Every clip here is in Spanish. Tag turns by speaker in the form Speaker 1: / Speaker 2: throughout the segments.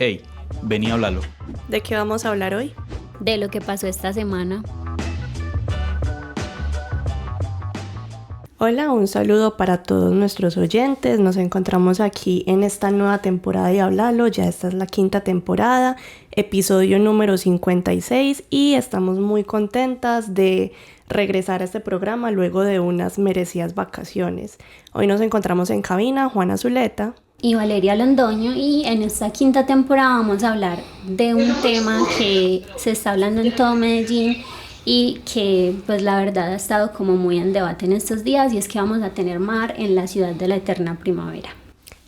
Speaker 1: Hey, vení a hablarlo.
Speaker 2: ¿De qué vamos a hablar hoy?
Speaker 3: De lo que pasó esta semana.
Speaker 2: Hola, un saludo para todos nuestros oyentes. Nos encontramos aquí en esta nueva temporada de Hablalo. Ya esta es la quinta temporada, episodio número 56 y estamos muy contentas de regresar a este programa luego de unas merecidas vacaciones. Hoy nos encontramos en cabina Juana Zuleta
Speaker 3: Y Valeria Londoño, y en esta quinta temporada vamos a hablar de un tema que se está hablando en todo Medellín y que pues la verdad ha estado como muy en debate en estos días, y es que vamos a tener mar en la ciudad de la eterna primavera.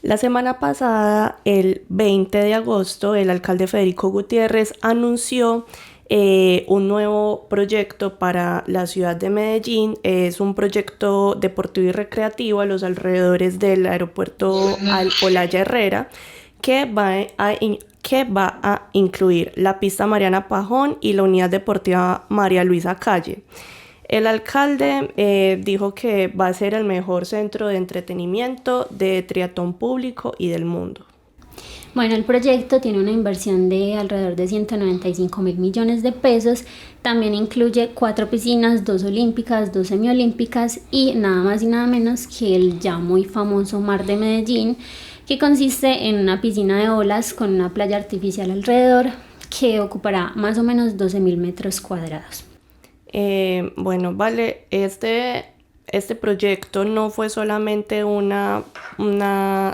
Speaker 2: La semana pasada, el 20 de agosto, el alcalde Federico Gutiérrez anunció un nuevo proyecto para la ciudad de Medellín. Es un proyecto deportivo y recreativo a los alrededores del aeropuerto Olaya Herrera que va a incluir la pista Mariana Pajón y la unidad deportiva María Luisa Calle. El alcalde dijo que va a ser el mejor centro de entretenimiento, de triatlón público y del mundo.
Speaker 3: Bueno, el proyecto tiene una inversión de alrededor de 195.000 millones de pesos. También incluye 4 piscinas, 2 olímpicas, 2 semiolímpicas y nada más y nada menos que el ya muy famoso Mar de Medellín, que consiste en una piscina de olas con una playa artificial alrededor que ocupará más o menos 12.000 metros cuadrados.
Speaker 2: Bueno, vale, este proyecto no fue solamente una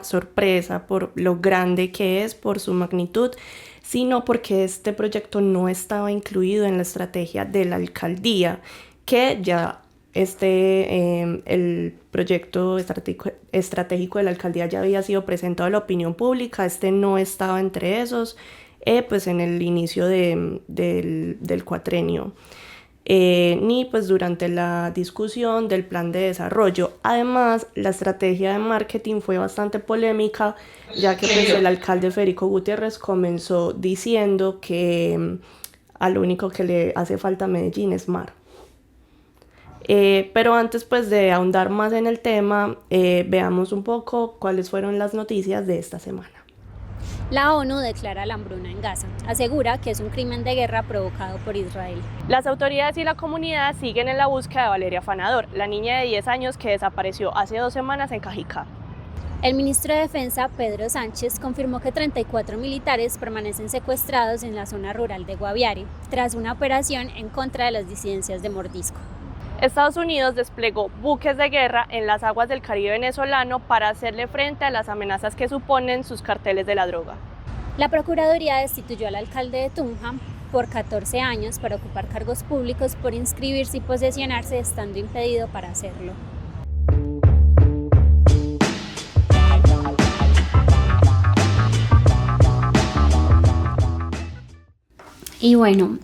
Speaker 2: sorpresa por lo grande que es, por su magnitud, sino porque este proyecto no estaba incluido en la estrategia de la alcaldía, que ya el proyecto estratégico de la alcaldía ya había sido presentado a la opinión pública. Este no estaba entre esos, pues en el inicio del cuatrenio. Ni pues durante la discusión del plan de desarrollo. Además, la estrategia de marketing fue bastante polémica, ya que pues, el alcalde Federico Gutiérrez comenzó diciendo que a lo único que le hace falta a Medellín es mar. Pero antes pues de ahondar más en el tema, veamos un poco cuáles fueron las noticias de esta semana.
Speaker 3: La ONU declara la hambruna en Gaza. Asegura que es un crimen de guerra provocado por Israel.
Speaker 2: Las autoridades y la comunidad siguen en la búsqueda de Valeria Fanador, la niña de 10 años que desapareció hace 2 semanas en Cajicá.
Speaker 3: El ministro de Defensa, Pedro Sánchez, confirmó que 34 militares permanecen secuestrados en la zona rural de Guaviare, tras una operación en contra de las disidencias de Mordisco.
Speaker 2: Estados Unidos desplegó buques de guerra en las aguas del Caribe venezolano para hacerle frente a las amenazas que suponen sus carteles de la droga.
Speaker 3: La Procuraduría destituyó al alcalde de Tunja por 14 años para ocupar cargos públicos por inscribirse y posesionarse estando impedido para hacerlo. Y bueno,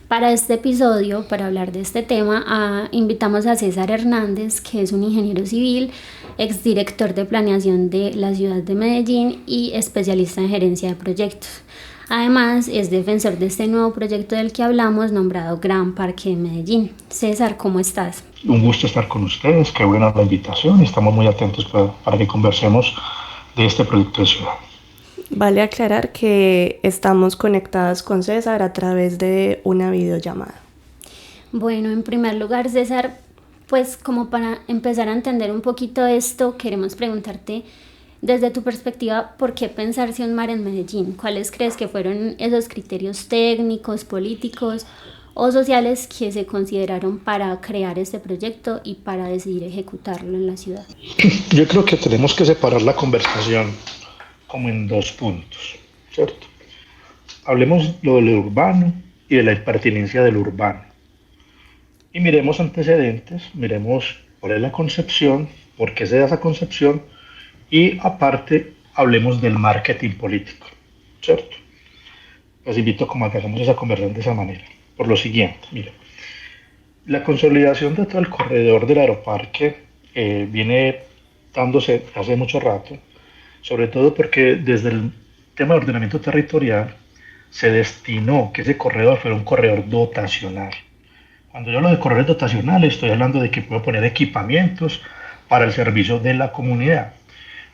Speaker 3: para este episodio, para hablar de este tema, invitamos a César Hernández, que es un ingeniero civil, exdirector de planeación de la ciudad de Medellín y especialista en gerencia de proyectos. Además, es defensor de este nuevo proyecto del que hablamos, nombrado Gran Parque de Medellín. César, ¿cómo estás?
Speaker 4: Un gusto estar con ustedes, qué buena la invitación, estamos muy atentos para que conversemos de este proyecto de ciudad.
Speaker 2: Vale aclarar que estamos conectadas con César a través de una videollamada.
Speaker 3: Bueno, en primer lugar, César, pues como para empezar a entender un poquito esto, queremos preguntarte desde tu perspectiva, ¿por qué pensarse un mar en Medellín? ¿Cuáles crees que fueron esos criterios técnicos, políticos o sociales que se consideraron para crear este proyecto y para decidir ejecutarlo en la ciudad?
Speaker 4: Yo creo que tenemos que separar la conversación como en 2 puntos, ¿cierto? Hablemos lo del urbano y de la impertinencia del urbano. Y miremos antecedentes, miremos cuál es la concepción, por qué se da esa concepción, y aparte hablemos del marketing político, ¿cierto? Los invito como a que hagamos esa conversación de esa manera. Por lo siguiente, mira, la consolidación de todo el corredor del aeroparque viene dándose hace mucho rato, sobre todo porque desde el tema de ordenamiento territorial se destinó que ese corredor fuera un corredor dotacional. Cuando yo hablo de corredores dotacionales, estoy hablando de que puedo poner equipamientos para el servicio de la comunidad.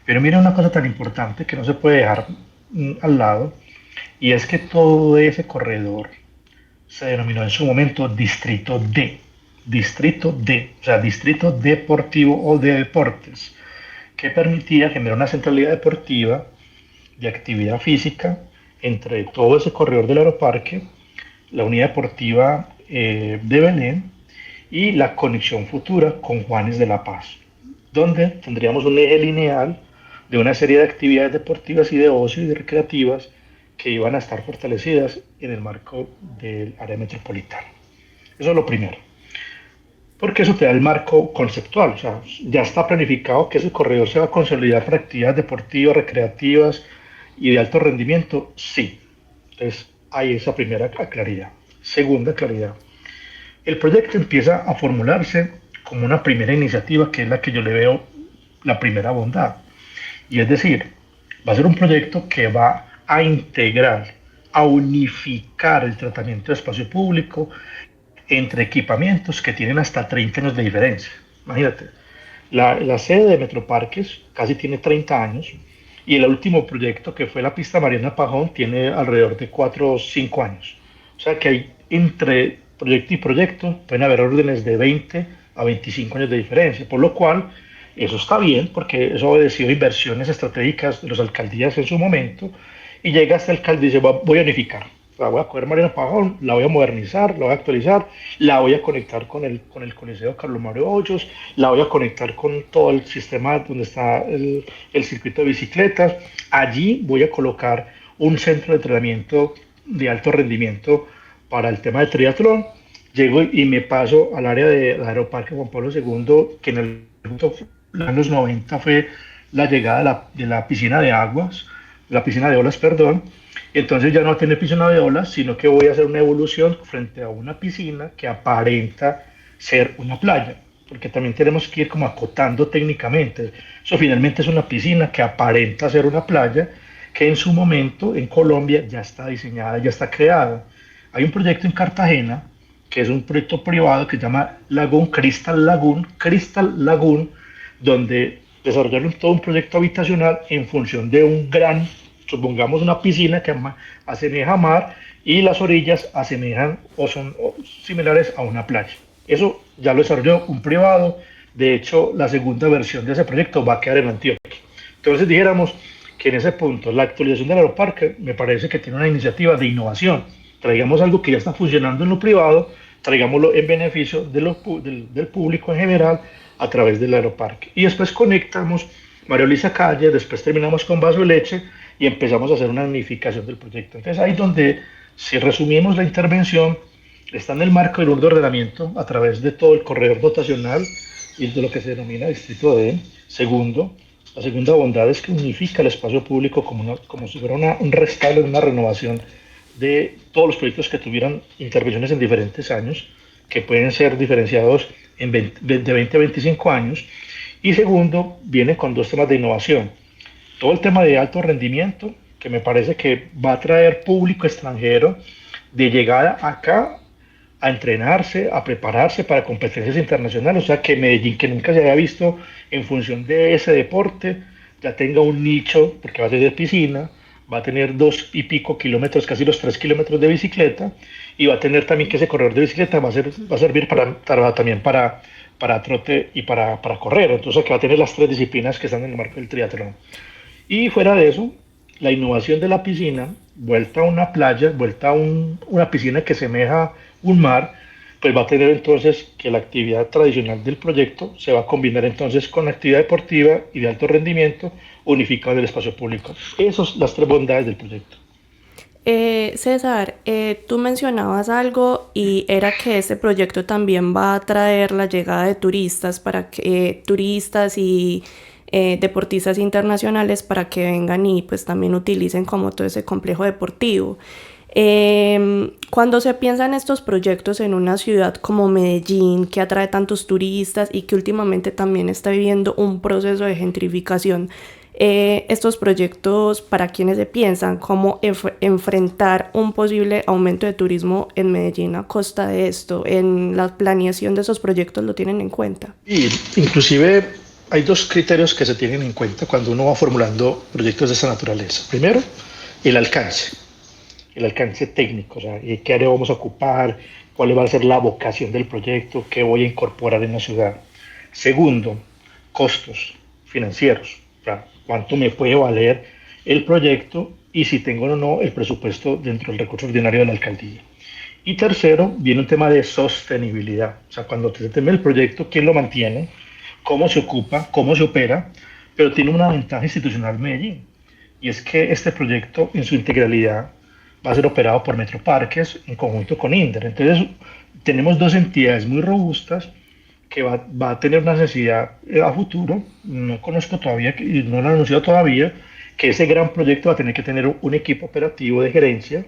Speaker 4: Pero mira una cosa tan importante que no se puede dejar al lado, y es que todo ese corredor se denominó en su momento Distrito D, o sea, Distrito Deportivo o de Deportes, que permitía generar una centralidad deportiva de actividad física entre todo ese corredor del aeroparque, la unidad deportiva de Belén y la conexión futura con Juanes de la Paz, donde tendríamos un eje lineal de una serie de actividades deportivas y de ocio y de recreativas que iban a estar fortalecidas en el marco del área metropolitana. Eso es lo primero. Porque eso te da el marco conceptual, o sea, ya está planificado que ese corredor se va a consolidar para actividades deportivas, recreativas y de alto rendimiento, sí. Entonces, hay esa primera claridad. Segunda claridad. El proyecto empieza a formularse como una primera iniciativa, que es la que yo le veo la primera bondad. Y es decir, va a ser un proyecto que va a integrar, a unificar el tratamiento de espacio público entre equipamientos que tienen hasta 30 años de diferencia. Imagínate, la sede de Metroparques casi tiene 30 años y el último proyecto, que fue la pista Mariana Pajón, tiene alrededor de 4 o 5 años. O sea que hay entre proyecto y proyecto, pueden haber órdenes de 20 a 25 años de diferencia, por lo cual eso está bien, porque eso obedeció a inversiones estratégicas de las alcaldías en su momento, y llega este alcalde y dice, voy a unificar. La voy a coger Mariana Pajón, la voy a modernizar, la voy a actualizar, la voy a conectar con el Coliseo Carlos Mario Hoyos, la voy a conectar con todo el sistema donde está el circuito de bicicletas. Allí voy a colocar un centro de entrenamiento de alto rendimiento para el tema de triatlón. Llego y me paso al área del Aeroparque Juan Pablo II, que en los años 90 fue la llegada de la piscina de aguas, la piscina de olas, perdón. Entonces ya no va a tener piscina de olas, sino que voy a hacer una evolución frente a una piscina que aparenta ser una playa, porque también tenemos que ir como acotando técnicamente. Eso finalmente es una piscina que aparenta ser una playa, que en su momento en Colombia ya está diseñada, ya está creada. Hay un proyecto en Cartagena, que es un proyecto privado que se llama Crystal Lagoon, donde desarrollaron todo un proyecto habitacional en función de un gran, supongamos una piscina que asemeja a mar, y las orillas asemejan o son similares a una playa. Eso ya lo desarrolló un privado. De hecho, la segunda versión de ese proyecto va a quedar en Antioquia. Entonces dijéramos que en ese punto la actualización del aeroparque me parece que tiene una iniciativa de innovación. Traigamos algo que ya está funcionando en lo privado, traigámoslo en beneficio del público en general a través del aeroparque. Y después conectamos María Luisa Calle, después terminamos con Vaso de Leche y empezamos a hacer una unificación del proyecto. Entonces ahí donde, si resumimos la intervención, está en el marco del ordenamiento a través de todo el corredor dotacional y de lo que se denomina Distrito D. Segundo, la segunda bondad es que unifica el espacio público como si fuera un restauro, una renovación de todos los proyectos que tuvieran intervenciones en diferentes años, que pueden ser diferenciados de 20 a 25 años. Y segundo, viene con dos temas de innovación. Todo el tema de alto rendimiento, que me parece que va a traer público extranjero de llegada acá a entrenarse, a prepararse para competencias internacionales. O sea, que Medellín, que nunca se había visto en función de ese deporte, ya tenga un nicho, porque va a tener piscina, va a tener 2 y pico kilómetros, casi los 3 kilómetros de bicicleta, y va a tener también que ese corredor de bicicleta va a servir también para trote y para correr. Entonces aquí va a tener las 3 disciplinas que están en el marco del triatlón. Y fuera de eso, la innovación de la piscina, vuelta a una playa, vuelta a una piscina que semeja un mar, pues va a tener entonces que la actividad tradicional del proyecto se va a combinar entonces con la actividad deportiva y de alto rendimiento unificada en el espacio público. Esas son las 3 bondades del proyecto.
Speaker 2: César, tú mencionabas algo y era que este proyecto también va a traer la llegada de turistas para que turistas y deportistas internacionales para que vengan y pues también utilicen como todo ese complejo deportivo. Cuando se piensa en estos proyectos en una ciudad como Medellín, que atrae tantos turistas y que últimamente también está viviendo un proceso de gentrificación, estos proyectos, ¿para quiénes se piensan? ¿Cómo enfrentar un posible aumento de turismo en Medellín a costa de esto? ¿En la planeación de esos proyectos lo tienen en cuenta?
Speaker 4: Y inclusive hay 2 criterios que se tienen en cuenta cuando uno va formulando proyectos de esta naturaleza. Primero, el alcance. el alcance técnico, o sea, qué área vamos a ocupar, cuál va a ser la vocación del proyecto, qué voy a incorporar en la ciudad. Segundo, costos financieros, o sea, cuánto me puede valer el proyecto y si tengo o no el presupuesto dentro del recurso ordinario de la alcaldía. Y tercero, viene un tema de sostenibilidad, o sea, cuando te teme el proyecto, quién lo mantiene, cómo se ocupa, cómo se opera, pero tiene una ventaja institucional Medellín, y es que este proyecto en su integralidad va a ser operado por Metroparques en conjunto con INDER. Entonces, tenemos dos entidades muy robustas que va a tener una necesidad a futuro. No conozco todavía, no lo han anunciado todavía, que ese gran proyecto va a tener que tener un equipo operativo de gerencia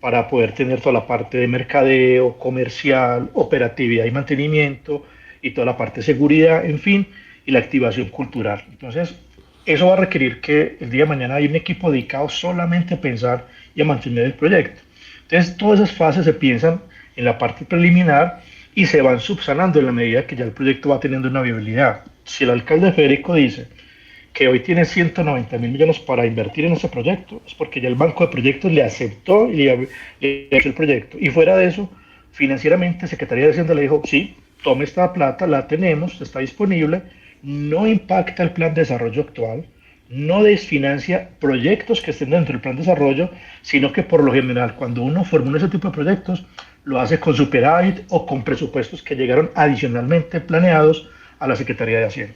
Speaker 4: para poder tener toda la parte de mercadeo, comercial, operatividad y mantenimiento y toda la parte de seguridad, en fin, y la activación cultural. Entonces, eso va a requerir que el día de mañana haya un equipo dedicado solamente a pensar y a mantener el proyecto. Entonces, todas esas fases se piensan en la parte preliminar y se van subsanando en la medida que ya el proyecto va teniendo una viabilidad. Si el alcalde Federico dice que hoy tiene 190.000 millones para invertir en ese proyecto, es porque ya el banco de proyectos le aceptó y le hizo el proyecto. Y fuera de eso, financieramente, Secretaría de Hacienda le dijo, sí, tome esta plata, la tenemos, está disponible, no impacta el plan de desarrollo actual, no desfinancia proyectos que estén dentro del plan de desarrollo, sino que por lo general, cuando uno formula ese tipo de proyectos, lo hace con superávit o con presupuestos que llegaron adicionalmente planeados a la Secretaría de Hacienda.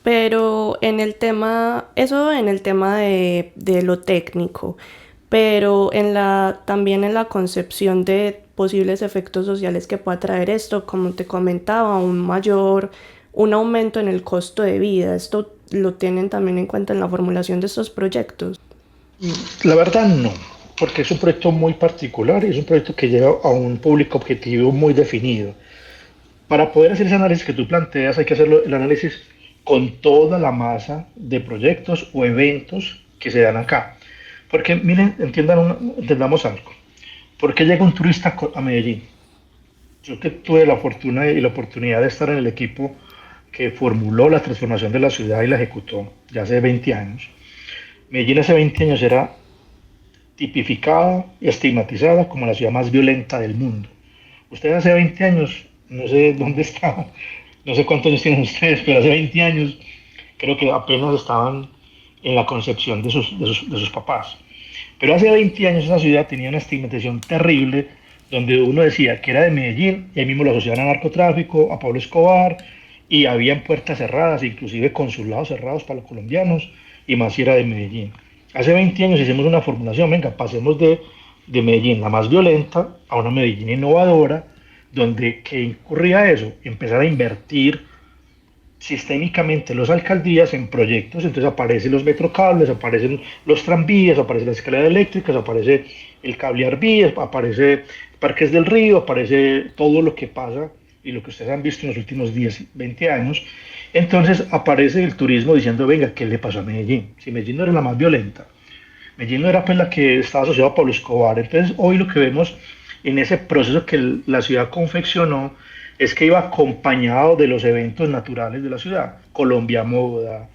Speaker 2: Pero en el tema, eso en el tema de lo técnico, pero también en la concepción de posibles efectos sociales que pueda traer esto, como te comentaba, un aumento en el costo de vida. ¿Esto lo tienen también en cuenta en la formulación de estos proyectos?
Speaker 4: La verdad no, porque es un proyecto muy particular y es un proyecto que llega a un público objetivo muy definido. Para poder hacer ese análisis que tú planteas, hay que hacerlo el análisis con toda la masa de proyectos o eventos que se dan acá. Porque miren, entendamos algo. ¿Por qué llega un turista a Medellín? Yo que tuve la fortuna y la oportunidad de estar en el equipo que formuló la transformación de la ciudad y la ejecutó ya hace 20 años. Medellín hace 20 años era tipificada y estigmatizada como la ciudad más violenta del mundo. Ustedes hace 20 años, no sé dónde estaban, no sé cuántos años tienen ustedes, pero hace 20 años creo que apenas estaban en la concepción de sus papás. Pero hace 20 años esa ciudad tenía una estigmatización terrible, donde uno decía que era de Medellín, y ahí mismo lo asociaban a narcotráfico, a Pablo Escobar, y habían puertas cerradas, inclusive consulados cerrados para los colombianos, y más si era de Medellín. Hace 20 años hicimos una formulación, venga, pasemos de Medellín, la más violenta, a una Medellín innovadora, donde ¿qué incurría eso? Empezar a invertir sistémicamente las alcaldías en proyectos, entonces aparecen los metrocables, aparecen los tranvías, aparecen las escaleras eléctricas, aparece el cablear vías, aparece Parques del Río, aparece todo lo que pasa y lo que ustedes han visto en los últimos 10, 20 años. Entonces aparece el turismo diciendo, venga, ¿qué le pasó a Medellín? Si Medellín no era la más violenta, Medellín no era pues la que estaba asociada a Pablo Escobar. Entonces hoy lo que vemos en ese proceso que la ciudad confeccionó es que iba acompañado de los eventos naturales de la ciudad, Colombia Moda,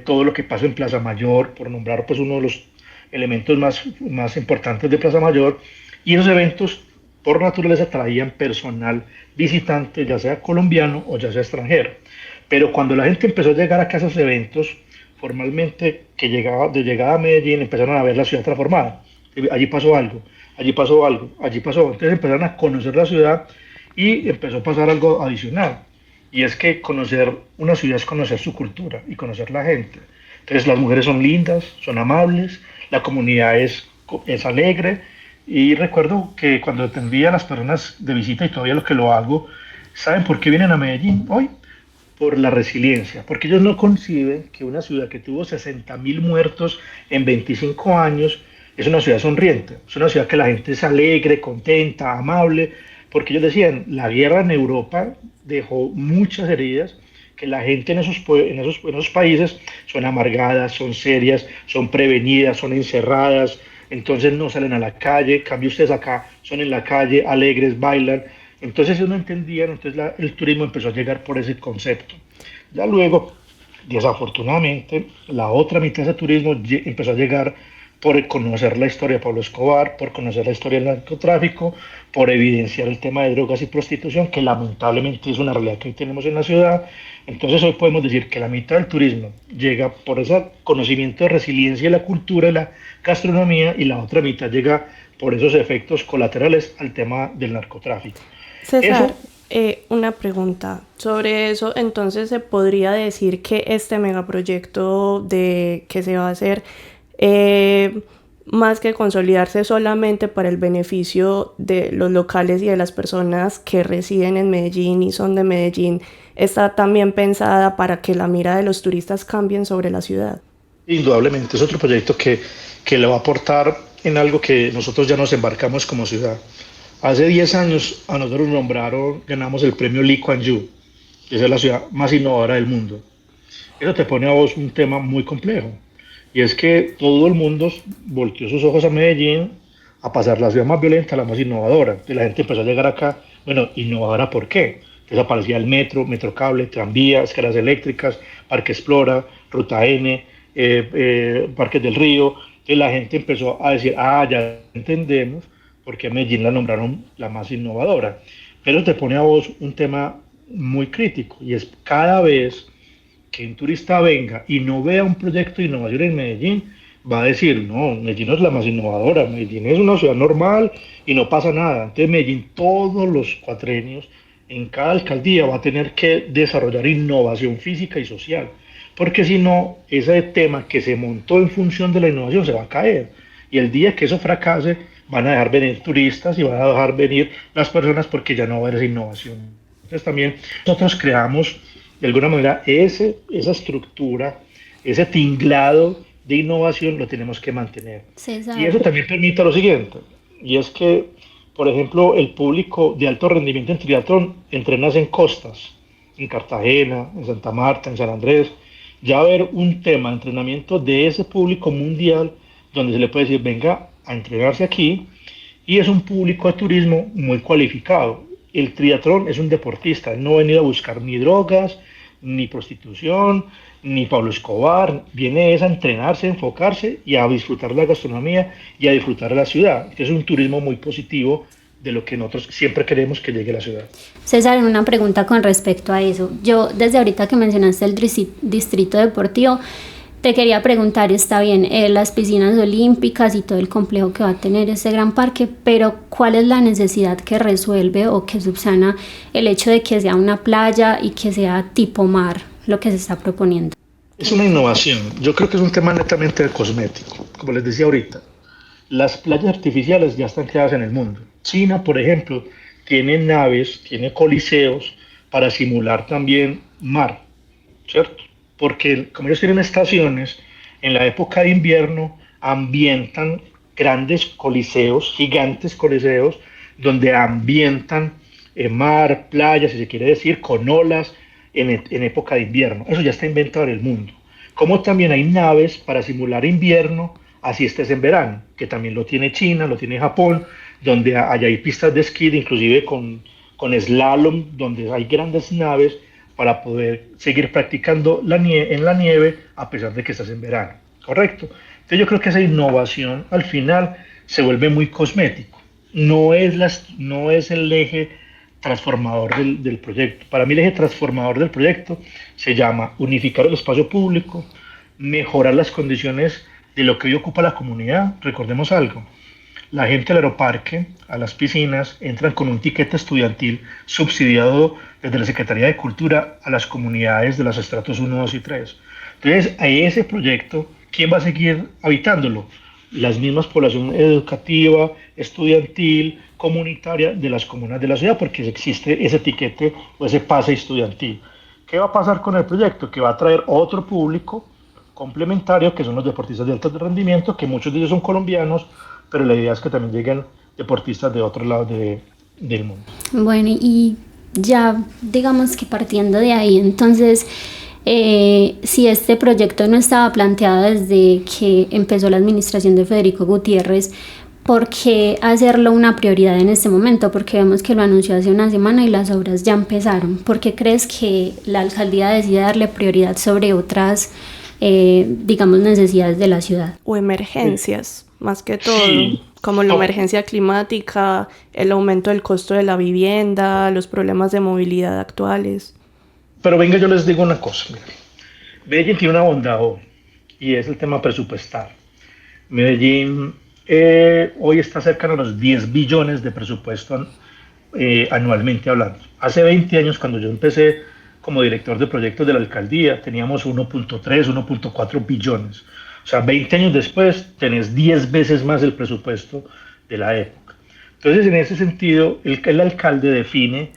Speaker 4: todo lo que pasa en Plaza Mayor, por nombrar pues uno de los elementos más importantes de Plaza Mayor, y esos eventos por naturaleza traían personal visitante, ya sea colombiano o ya sea extranjero. Pero cuando la gente empezó a llegar acá a esos eventos, formalmente de llegada a Medellín, empezaron a ver la ciudad transformada. Allí pasó algo, allí pasó algo, allí pasó. Entonces empezaron a conocer la ciudad y empezó a pasar algo adicional. Y es que conocer una ciudad es conocer su cultura y conocer la gente. Entonces las mujeres son lindas, son amables, la comunidad es alegre. Y recuerdo que cuando atendía a las personas de visita, y todavía lo que lo hago, ¿saben por qué vienen a Medellín hoy? Por la resiliencia, porque ellos no conciben que una ciudad que tuvo 60.000 muertos en 25 años es una ciudad sonriente, es una ciudad que la gente es alegre, contenta, amable, porque ellos decían, la guerra en Europa dejó muchas heridas, que la gente en esos países son amargadas, son serias, son prevenidas, son encerradas, entonces no salen a la calle, en cambio ustedes acá son en la calle, alegres, bailan. Entonces ellos no entendían, entonces el turismo empezó a llegar por ese concepto. Ya luego, desafortunadamente, la otra mitad de ese turismo empezó a llegar por conocer la historia de Pablo Escobar, por conocer la historia del narcotráfico, por evidenciar el tema de drogas y prostitución, que lamentablemente es una realidad que hoy tenemos en la ciudad. Entonces hoy podemos decir que la mitad del turismo llega por ese conocimiento de resiliencia de la cultura y la gastronomía, y la otra mitad llega por esos efectos colaterales al tema del narcotráfico.
Speaker 2: César,
Speaker 4: Eso,
Speaker 2: una pregunta sobre eso. Entonces, ¿se podría decir que este megaproyecto que se va a hacer, más que consolidarse solamente para el beneficio de los locales y de las personas que residen en Medellín y son de Medellín, está también pensada para que la mira de los turistas cambien sobre la ciudad?
Speaker 4: indudablemente, es otro proyecto que le va a aportar en algo que nosotros ya nos embarcamos como ciudad. Hace 10 años a nosotros nos nombraron, ganamos el premio Lee Kuan Yew, que es la ciudad más innovadora del mundo. Eso te pone a vos un tema muy complejo, y es que todo el mundo volteó sus ojos a Medellín a pasar la ciudad más violenta a la más innovadora. Y la gente empezó a llegar acá, bueno, ¿innovadora por qué? Entonces aparecía el metro, Metrocable, tranvía, escaleras eléctricas, Parque Explora, Ruta N, Parques del Río. Entonces la gente empezó a decir, ya entendemos por qué a Medellín la nombraron la más innovadora. Pero te pone a vos un tema muy crítico, y es cada vez que un turista venga y no vea un proyecto de innovación en Medellín, va a decir, no, Medellín no es la más innovadora, Medellín es una ciudad normal y no pasa nada. Entonces Medellín todos los cuatrenios, en cada alcaldía va a tener que desarrollar innovación física y social, porque si no, ese tema que se montó en función de la innovación se va a caer, y el día que eso fracase, van a dejar venir turistas y van a dejar venir las personas, porque ya no va a haber esa innovación. Entonces también nosotros creamos de alguna manera esa estructura, ese tinglado de innovación lo tenemos que mantener.
Speaker 3: César.
Speaker 4: Y eso también permite lo siguiente, y es que, por ejemplo, el público de alto rendimiento en triatlón entrena en costas, en Cartagena, en Santa Marta, en San Andrés. Ya va a haber un tema de entrenamiento de ese público mundial, donde se le puede decir, venga a entrenarse aquí, y es un público de turismo muy cualificado. El triatlón es un deportista, no ha venido a buscar ni drogas, ni prostitución, ni Pablo Escobar, viene a entrenarse, a enfocarse y a disfrutar la gastronomía y a disfrutar de la ciudad. Es un turismo muy positivo, de lo que nosotros siempre queremos que llegue a la ciudad.
Speaker 3: César, una pregunta con respecto a eso. Yo, desde ahorita que mencionaste el distrito deportivo, te quería preguntar, está bien, las piscinas olímpicas y todo el complejo que va a tener ese gran parque, pero ¿cuál es la necesidad que resuelve o que subsana el hecho de que sea una playa y que sea tipo mar, lo que se está proponiendo?
Speaker 4: Es una innovación. Yo creo que es un tema netamente cosmético. Como les decía ahorita, las playas artificiales ya están creadas en el mundo. China, por ejemplo, tiene naves, tiene coliseos para simular también mar, ¿cierto? Porque como ellos tienen estaciones, en la época de invierno ambientan grandes coliseos, gigantes coliseos, donde ambientan mar, playa, si se quiere decir, con olas en época de invierno. Eso ya está inventado en el mundo. Como también hay naves para simular invierno, así estés en verano, que también lo tiene China, lo tiene Japón, donde allá hay pistas de esquí, inclusive con slalom, donde hay grandes naves para poder seguir practicando en la nieve a pesar de que estás en verano, ¿correcto? Entonces yo creo que esa innovación al final se vuelve muy cosmético, no es el eje transformador del proyecto. Para mí el eje transformador del proyecto se llama unificar el espacio público, mejorar las condiciones de lo que hoy ocupa la comunidad. Recordemos algo, la gente del aeroparque, a las piscinas, entran con un tiquete estudiantil subsidiado desde la Secretaría de Cultura a las comunidades de los estratos 1, 2 y 3. Entonces, a ese proyecto, ¿quién va a seguir habitándolo? Las mismas poblaciones educativa, estudiantil, comunitaria de las comunas de la ciudad, porque existe ese tiquete o ese pase estudiantil. ¿Qué va a pasar con el proyecto? Que va a traer otro público complementario, que son los deportistas de alto rendimiento, que muchos de ellos son colombianos, pero la idea es que también lleguen deportistas de otros lados del mundo.
Speaker 3: Bueno, y ya digamos que partiendo de ahí, entonces, si este proyecto no estaba planteado desde que empezó la administración de Federico Gutiérrez, ¿por qué hacerlo una prioridad en este momento? Porque vemos que lo anunció hace una semana y las obras ya empezaron. ¿Por qué crees que la alcaldía decide darle prioridad sobre otras digamos, necesidades de la ciudad.
Speaker 2: O emergencias, más que todo,
Speaker 4: Sí.
Speaker 2: como la emergencia climática, el aumento del costo de la vivienda, los problemas de movilidad actuales.
Speaker 4: Pero venga, yo les digo una cosa. Mire. Medellín tiene una bondad hoy y es el tema presupuestal. Medellín hoy está cerca de los 10 billones de presupuesto anualmente hablando. Hace 20 años, cuando yo empecé como director de proyectos de la alcaldía, teníamos 1.3, 1.4 billones. O sea, 20 años después tenés 10 veces más el presupuesto de la época. Entonces, en ese sentido, el alcalde define,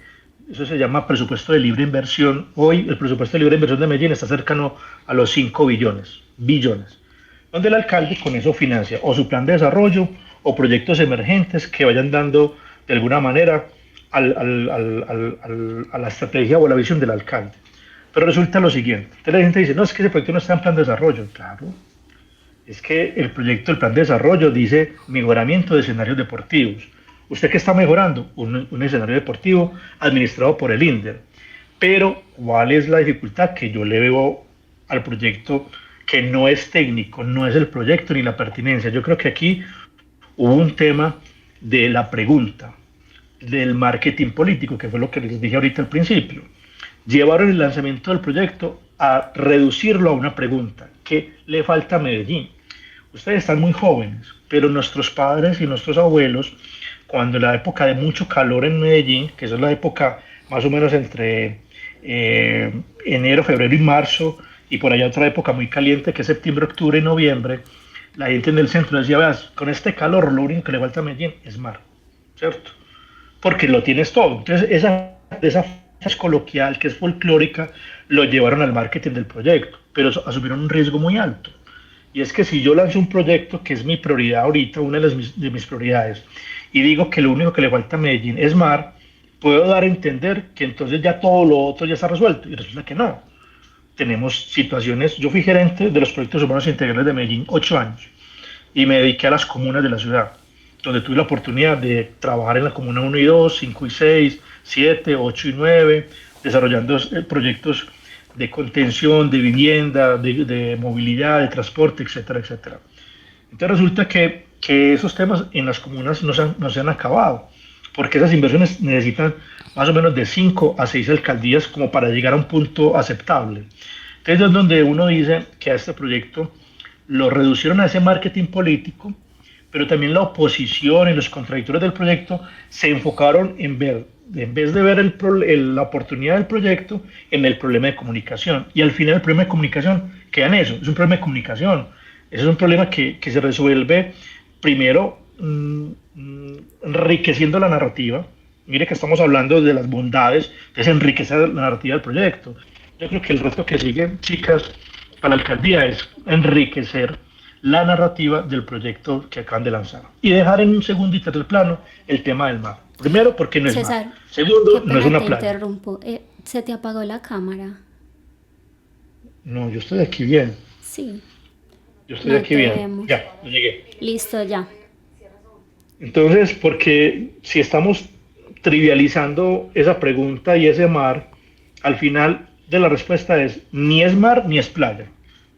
Speaker 4: eso se llama presupuesto de libre inversión. Hoy el presupuesto de libre inversión de Medellín está cercano a los 5 billones, donde el alcalde con eso financia o su plan de desarrollo o proyectos emergentes que vayan dando de alguna manera a la estrategia o a la visión del alcalde. Pero resulta lo siguiente, entonces la gente dice, no, es que ese proyecto no está en plan de desarrollo. Claro, es que el proyecto, el plan de desarrollo dice mejoramiento de escenarios deportivos. ¿Usted qué está mejorando? Un escenario deportivo administrado por el INDER. Pero, ¿cuál es la dificultad que yo le veo al proyecto que no es técnico, no es el proyecto ni la pertinencia? Yo creo que aquí hubo un tema de la pregunta, del marketing político, que fue lo que les dije ahorita al principio. Llevaron el lanzamiento del proyecto a reducirlo a una pregunta: ¿qué le falta a Medellín? Ustedes están muy jóvenes, pero nuestros padres y nuestros abuelos, cuando en la época de mucho calor en Medellín, que es la época más o menos entre enero, febrero y marzo, y por allá otra época muy caliente que es septiembre, octubre y noviembre, la gente en el centro decía, veas, con este calor lo único que le falta a Medellín es mar, ¿cierto? Porque lo tienes todo. Entonces esa frase coloquial que es folclórica lo llevaron al marketing del proyecto, pero asumieron un riesgo muy alto. Y es que si yo lanzo un proyecto que es mi prioridad ahorita, una de mis prioridades, y digo que lo único que le falta a Medellín es mar, puedo dar a entender que entonces ya todo lo otro ya está resuelto, y resulta que no. Tenemos situaciones, yo fui gerente de los proyectos urbanos integrales de Medellín 8 años, y me dediqué a las comunas de la ciudad, donde tuve la oportunidad de trabajar en la comuna 1 y 2, 5 y 6, 7, 8 y 9, desarrollando proyectos de contención, de vivienda, de movilidad, de transporte, etcétera, etcétera. Entonces resulta que esos temas en las comunas no se han acabado, porque esas inversiones necesitan más o menos de 5 a 6 alcaldías como para llegar a un punto aceptable. Entonces es donde uno dice que a este proyecto lo reducieron a ese marketing político, pero también la oposición y los contradictores del proyecto se enfocaron en vez de ver la oportunidad del proyecto, en el problema de comunicación. Y al final el problema de comunicación queda en eso, es un problema de comunicación. Ese es un problema que se resuelve primero enriqueciendo la narrativa. Mire que estamos hablando de las bondades, es enriquecer la narrativa del proyecto. Yo creo que el reto que sigue, chicas, para la alcaldía es enriquecer la narrativa del proyecto que acaban de lanzar y dejar en un segundo y tercer plano el tema del mar. Primero, porque no es
Speaker 3: César,
Speaker 4: mar. Segundo, no es una
Speaker 3: te
Speaker 4: playa.
Speaker 3: interrumpo. ¿Se te apagó la cámara?
Speaker 4: No, yo estoy aquí bien.
Speaker 3: Sí,
Speaker 4: Yo estoy
Speaker 3: no
Speaker 4: aquí
Speaker 3: te
Speaker 4: bien.
Speaker 3: vemos.
Speaker 4: Ya, yo llegué.
Speaker 3: Listo, ya.
Speaker 4: Entonces, porque si estamos trivializando esa pregunta y ese mar, al final de la respuesta es ni es mar ni es playa.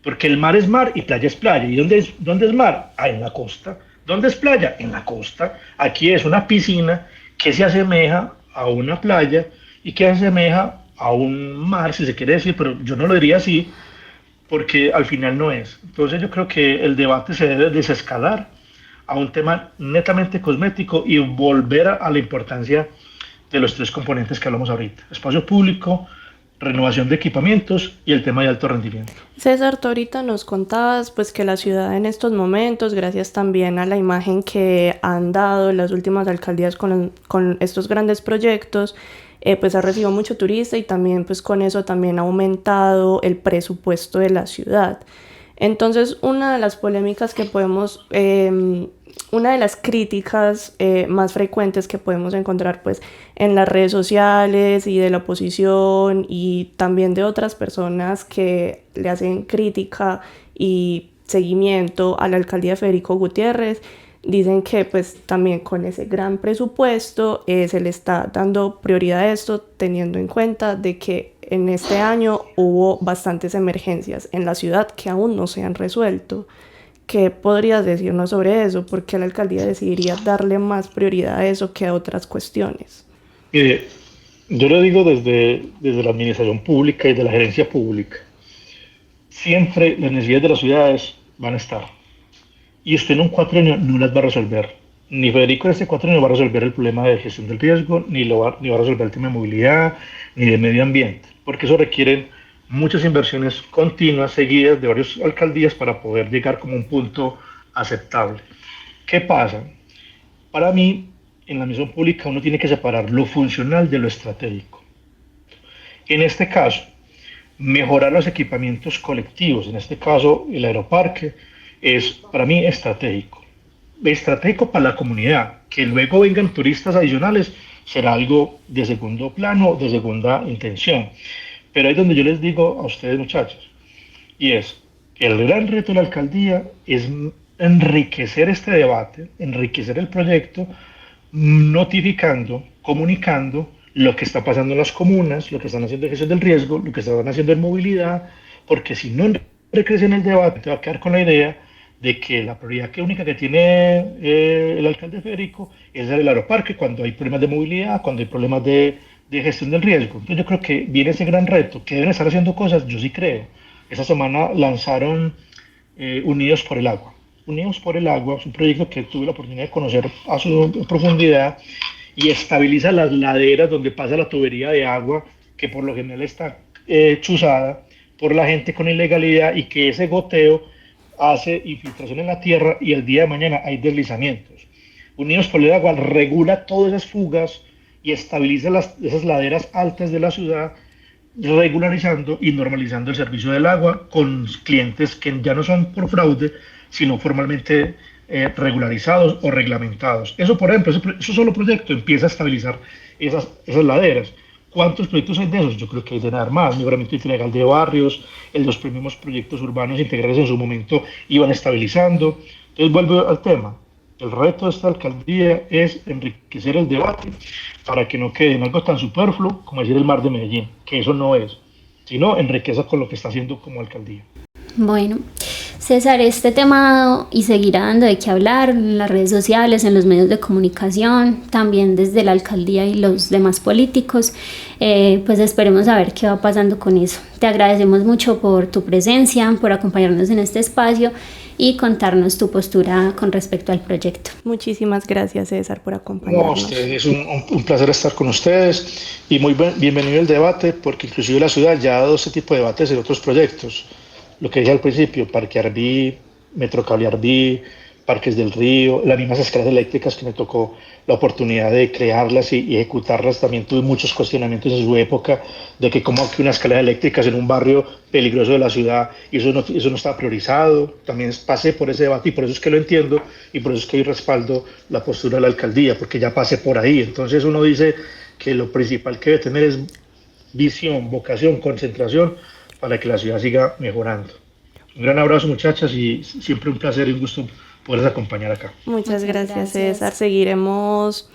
Speaker 4: Porque el mar es mar y playa es playa. ¿Y dónde es mar? Ah, en la costa. ¿Dónde es playa? En la costa. Aquí es una piscina que se asemeja a una playa y que se asemeja a un mar, si se quiere decir, pero yo no lo diría así, porque al final no es. Entonces yo creo que el debate se debe desescalar a un tema netamente cosmético y volver a la importancia de los 3 componentes que hablamos ahorita: espacio público, renovación de equipamientos y el tema de alto rendimiento.
Speaker 2: César, tú ahorita nos contabas pues que la ciudad en estos momentos, gracias también a la imagen que han dado las últimas alcaldías con estos grandes proyectos, pues ha recibido mucho turista y también pues con eso también ha aumentado el presupuesto de la ciudad. Entonces, una de las polémicas que podemos, una de las críticas más frecuentes que podemos encontrar pues en las redes sociales y de la oposición y también de otras personas que le hacen crítica y seguimiento a la alcaldía de Federico Gutiérrez, dicen que pues también con ese gran presupuesto se le está dando prioridad a esto, teniendo en cuenta de que en este año hubo bastantes emergencias en la ciudad que aún no se han resuelto. ¿Qué podrías decirnos sobre eso? ¿Por qué la alcaldía decidiría darle más prioridad a eso que a otras cuestiones?
Speaker 4: Mire, yo lo digo desde la administración pública y de la gerencia pública. Siempre las necesidades de las ciudades van a estar. Y usted en un cuatrenio no las va a resolver. Ni Federico en este cuatrenio va a resolver el problema de gestión del riesgo, ni va a resolver el tema de movilidad, ni de medio ambiente. Porque eso requiere muchas inversiones continuas, seguidas de varias alcaldías para poder llegar como un punto aceptable. ¿Qué pasa? Para mí, en la administración pública uno tiene que separar lo funcional de lo estratégico. En este caso, mejorar los equipamientos colectivos, en este caso el aeroparque, es para mí estratégico. Estratégico para la comunidad. Que luego vengan turistas adicionales será algo de segundo plano, de segunda intención. Pero ahí es donde yo les digo a ustedes, muchachos, y es, el gran reto de la alcaldía es enriquecer este debate, enriquecer el proyecto, notificando, comunicando lo que está pasando en las comunas, lo que están haciendo en gestión del riesgo, lo que están haciendo en movilidad, porque si no enriquecen el debate, te va a quedar con la idea de que la prioridad única que tiene el alcalde Federico es el aeroparque cuando hay problemas de movilidad, cuando hay problemas de gestión del riesgo. Entonces yo creo que viene ese gran reto, que deben estar haciendo cosas, yo sí creo. Esta semana lanzaron Unidos por el Agua. Unidos por el Agua es un proyecto que tuve la oportunidad de conocer a su profundidad y estabiliza las laderas donde pasa la tubería de agua, que por lo general está chuzada por la gente con ilegalidad, y que ese goteo hace infiltración en la tierra y el día de mañana hay deslizamientos. Unidos por el Agua regula todas esas fugas y estabiliza esas laderas altas de la ciudad, regularizando y normalizando el servicio del agua con clientes que ya no son por fraude, sino formalmente regularizados o reglamentados. Eso, por ejemplo, eso solo proyecto empieza a estabilizar esas laderas. ¿Cuántos proyectos hay de esos? Yo creo que hay de nada más. Mejoramiento integral de barrios, los primeros proyectos urbanos integrales en su momento iban estabilizando. Entonces vuelvo al tema. El reto de esta alcaldía es enriquecer el debate para que no quede en algo tan superfluo como decir el mar de Medellín, que eso no es, sino enriqueza con lo que está haciendo como alcaldía.
Speaker 3: Bueno, César, este tema y seguirá dando de qué hablar en las redes sociales, en los medios de comunicación, también desde la alcaldía y los demás políticos. Pues esperemos a ver qué va pasando con eso. Te agradecemos mucho por tu presencia, por acompañarnos en este espacio y contarnos tu postura con respecto al proyecto.
Speaker 2: Muchísimas gracias, César, por acompañarnos.
Speaker 4: Es un placer estar con ustedes y muy bienvenido el debate, porque inclusive la ciudad ya ha dado este tipo de debates en otros proyectos. Lo que dije al principio, Parque Arví, Metrocable Arví, Parques del Río, las mismas escalas eléctricas que me tocó la oportunidad de crearlas y ejecutarlas. También tuve muchos cuestionamientos en su época de que cómo que unas escalas eléctricas en un barrio peligroso de la ciudad, y eso no estaba priorizado. También pasé por ese debate y por eso es que lo entiendo y por eso es que hoy respaldo la postura de la alcaldía, porque ya pasé por ahí. Entonces uno dice que lo principal que debe tener es visión, vocación, concentración para que la ciudad siga mejorando. Un gran abrazo, muchachas, y siempre un placer y un gusto poderles acompañar acá.
Speaker 2: Muchas gracias, César. Seguiremos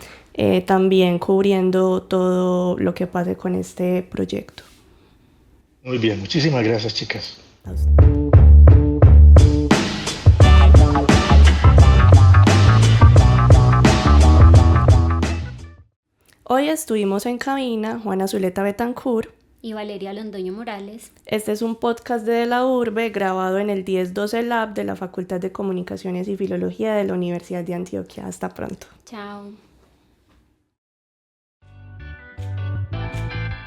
Speaker 2: también cubriendo todo lo que pase con este proyecto.
Speaker 4: Muy bien, muchísimas gracias, chicas.
Speaker 2: Hoy estuvimos en cabina Juana Zuleta Betancourt
Speaker 3: y Valeria Londoño Morales.
Speaker 2: Este es un podcast de La Urbe grabado en el 1012 Lab de la Facultad de Comunicaciones y Filología de la Universidad de Antioquia. Hasta pronto.
Speaker 3: Chao.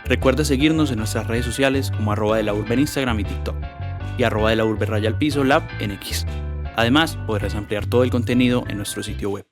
Speaker 1: Recuerda seguirnos en nuestras redes sociales como @delaurbe en Instagram y TikTok y @delaurbe_lab en X. Además, podrás ampliar todo el contenido en nuestro sitio web.